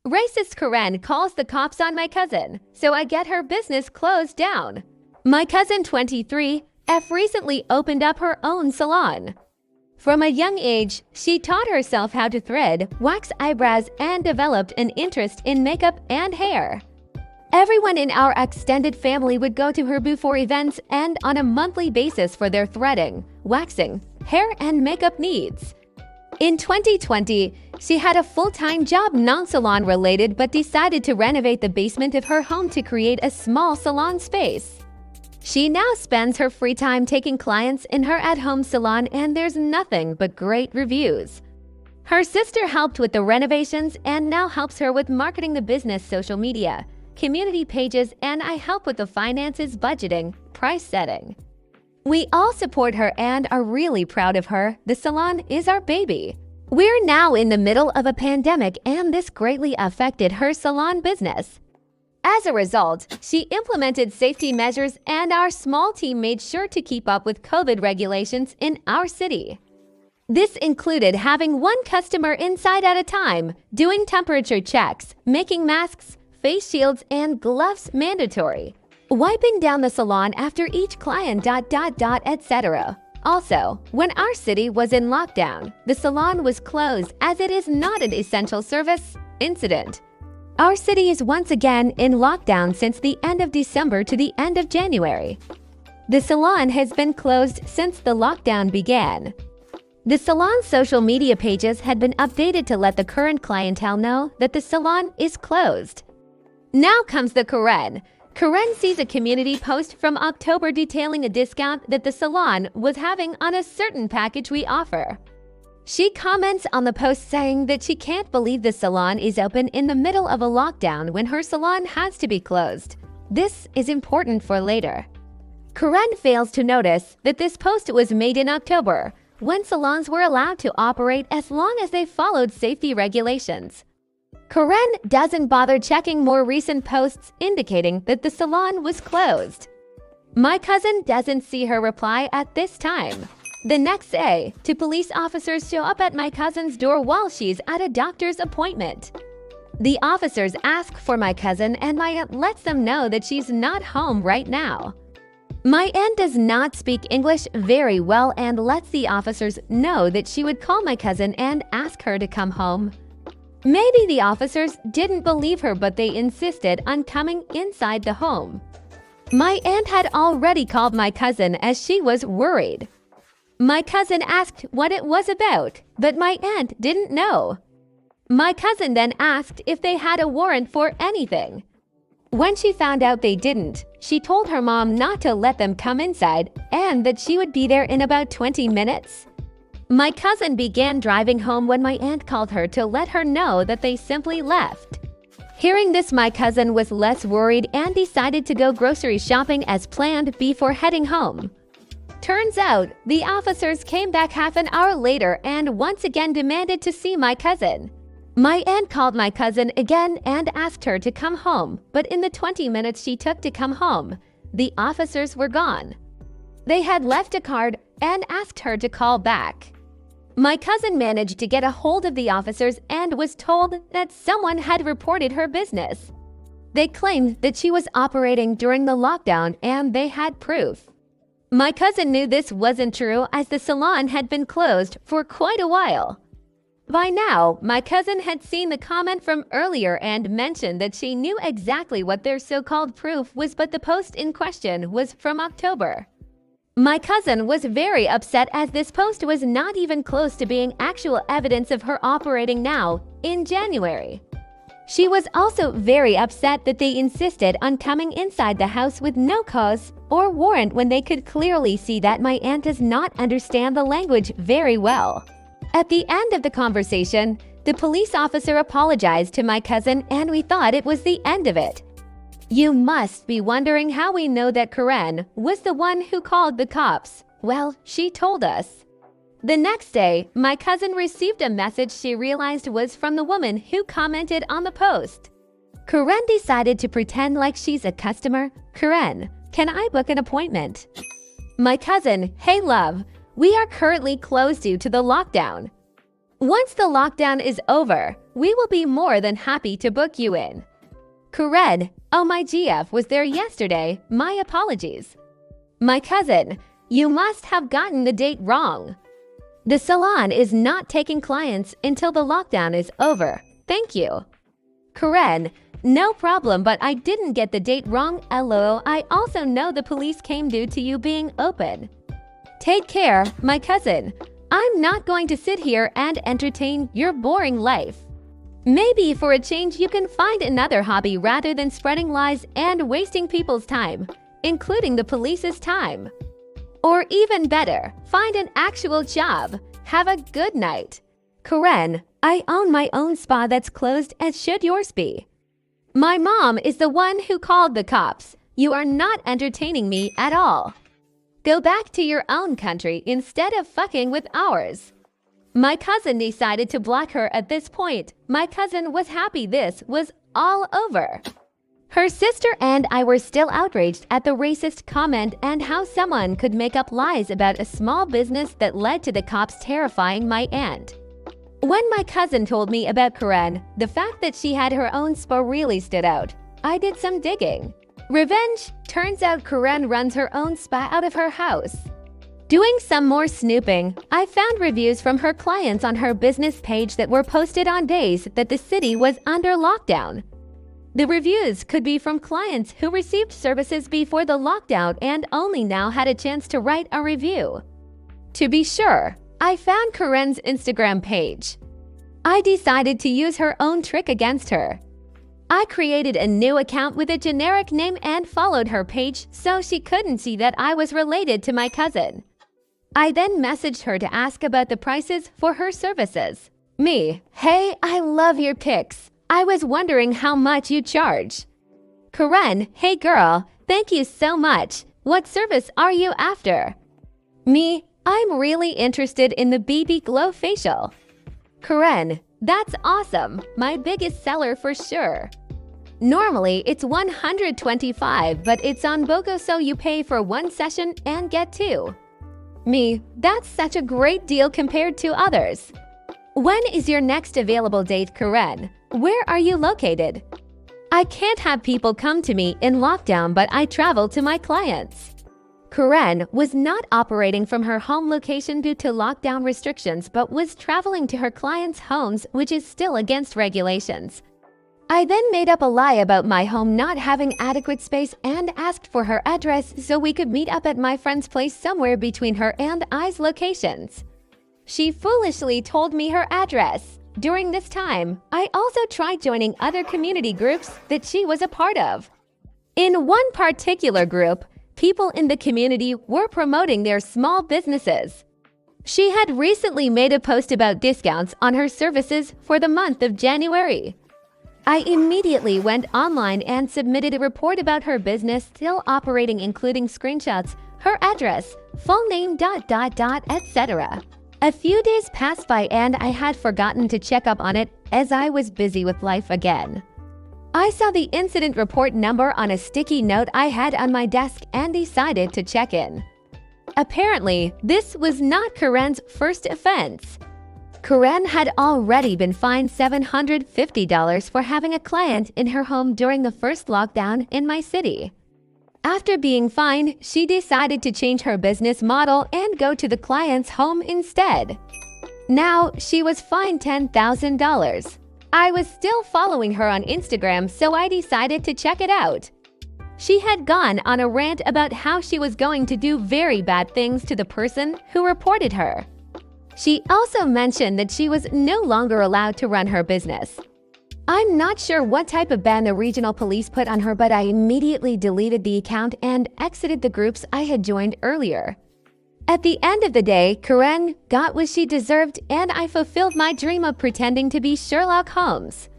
Racist Karen calls the cops on my cousin, so I get her business closed down. My cousin 23 F recently opened up her own salon. From a young age, she taught herself how to thread, wax eyebrows, and developed an interest in makeup and hair. Everyone in our extended family would go to her before events and on a monthly basis for their threading, waxing, hair, and makeup needs. In 2020, she had a full-time job non-salon related but decided to renovate the basement of her home to create a small salon space. She now spends her free time taking clients in her at-home salon, and there's nothing but great reviews. Her sister helped with the renovations and now helps her with marketing the business, social media, community pages, and I help with the finances, budgeting, price setting. We all support her and are really proud of her. The salon is our baby. We're now in the middle of a pandemic, and this greatly affected her salon business. As a result, she implemented safety measures, and our small team made sure to keep up with COVID regulations in our city. This included having one customer inside at a time, doing temperature checks, making masks, face shields, and gloves mandatory, wiping down the salon after each client, etc. Also, when our city was in lockdown, the salon was closed as it is not an essential service. Incident. Our city is once again in lockdown since the end of December to the end of January. The salon has been closed since the lockdown began. The salon's social media pages had been updated to let the current clientele know that the salon is closed. Now comes the Karen. Karen sees a community post from October detailing a discount that the salon was having on a certain package we offer. She comments on the post saying that she can't believe the salon is open in the middle of a lockdown when her salon has to be closed. This is important for later. Karen fails to notice that this post was made in October, when salons were allowed to operate as long as they followed safety regulations. Karen doesn't bother checking more recent posts indicating that the salon was closed. My cousin doesn't see her reply at this time. The next day, two police officers show up at my cousin's door while she's at a doctor's appointment. The officers ask for my cousin, and my aunt lets them know that she's not home right now. My aunt does not speak English very well and lets the officers know that she would call my cousin and ask her to come home. Maybe the officers didn't believe her, but they insisted on coming inside the home. My aunt had already called my cousin as she was worried. My cousin asked what it was about, but my aunt didn't know. My cousin then asked if they had a warrant for anything. When she found out they didn't, she told her mom not to let them come inside and that she would be there in about 20 minutes. My cousin began driving home when my aunt called her to let her know that they simply left. Hearing this, my cousin was less worried and decided to go grocery shopping as planned before heading home. Turns out, the officers came back half an hour later and once again demanded to see my cousin. My aunt called my cousin again and asked her to come home, but in the 20 minutes she took to come home, the officers were gone. They had left a card and asked her to call back. My cousin managed to get a hold of the officers and was told that someone had reported her business. They claimed that she was operating during the lockdown and they had proof. My cousin knew this wasn't true as the salon had been closed for quite a while. By now, my cousin had seen the comment from earlier and mentioned that she knew exactly what their so-called proof was, but the post in question was from October. My cousin was very upset as this post was not even close to being actual evidence of her operating now in January. She was also very upset that they insisted on coming inside the house with no cause or warrant when they could clearly see that my aunt does not understand the language very well. At the end of the conversation, the police officer apologized to my cousin and we thought it was the end of it. You must be wondering how we know that Karen was the one who called the cops. Well, she told us. The next day, my cousin received a message she realized was from the woman who commented on the post. Karen decided to pretend like she's a customer. Karen, can I book an appointment? My cousin, hey love, we are currently closed due to the lockdown. Once the lockdown is over, we will be more than happy to book you in. Karen, oh my GF was there yesterday, my apologies. My cousin, you must have gotten the date wrong. The salon is not taking clients until the lockdown is over. Thank you. Karen, no problem, but I didn't get the date wrong. LOL, I also know the police came due to you being open. Take care, my cousin. I'm not going to sit here and entertain your boring life. Maybe for a change you can find another hobby rather than spreading lies and wasting people's time, including the police's time. Or even better, find an actual job. Have a good night. Karen, I own my own spa that's closed, as should yours be. My mom is the one who called the cops. You are not entertaining me at all. Go back to your own country instead of fucking with ours. My cousin decided to block her at this point. My cousin was happy this was all over. Her sister and I were still outraged at the racist comment and how someone could make up lies about a small business that led to the cops terrifying my aunt. When my cousin told me about Karen, the fact that she had her own spa really stood out. I did some digging. Revenge? Turns out Karen runs her own spa out of her house. Doing some more snooping, I found reviews from her clients on her business page that were posted on days that the city was under lockdown. The reviews could be from clients who received services before the lockdown and only now had a chance to write a review. To be sure, I found Karen's Instagram page. I decided to use her own trick against her. I created a new account with a generic name and followed her page so she couldn't see that I was related to my cousin. I then messaged her to ask about the prices for her services. Me, hey, I love your pics. I was wondering how much you charge. Karen, hey girl, thank you so much. What service are you after? Me, I'm really interested in the BB Glow facial. Karen, that's awesome. My biggest seller for sure. Normally, it's $125, but it's on BOGO, so you pay for one session and get two. Me, that's such a great deal compared to others. When is your next available date, Karen? Where are you located? I can't have people come to me in lockdown, but I travel to my clients. Karen was not operating from her home location due to lockdown restrictions, but was traveling to her clients' homes, which is still against regulations. I then made up a lie about my home not having adequate space and asked for her address so we could meet up at my friend's place somewhere between her and I's locations. She foolishly told me her address. During this time, I also tried joining other community groups that she was a part of. In one particular group, people in the community were promoting their small businesses. She had recently made a post about discounts on her services for the month of January. I immediately went online and submitted a report about her business still operating, including screenshots, her address, full name, etc. A few days passed by and I had forgotten to check up on it as I was busy with life again. I saw the incident report number on a sticky note I had on my desk and decided to check in. Apparently, this was not Karen's first offense. Karen had already been fined $750 for having a client in her home during the first lockdown in my city. After being fined, she decided to change her business model and go to the client's home instead. Now, she was fined $10,000. I was still following her on Instagram, so I decided to check it out. She had gone on a rant about how she was going to do very bad things to the person who reported her. She also mentioned that she was no longer allowed to run her business. I'm not sure what type of ban the regional police put on her, but I immediately deleted the account and exited the groups I had joined earlier. At the end of the day, Karen got what she deserved and I fulfilled my dream of pretending to be Sherlock Holmes.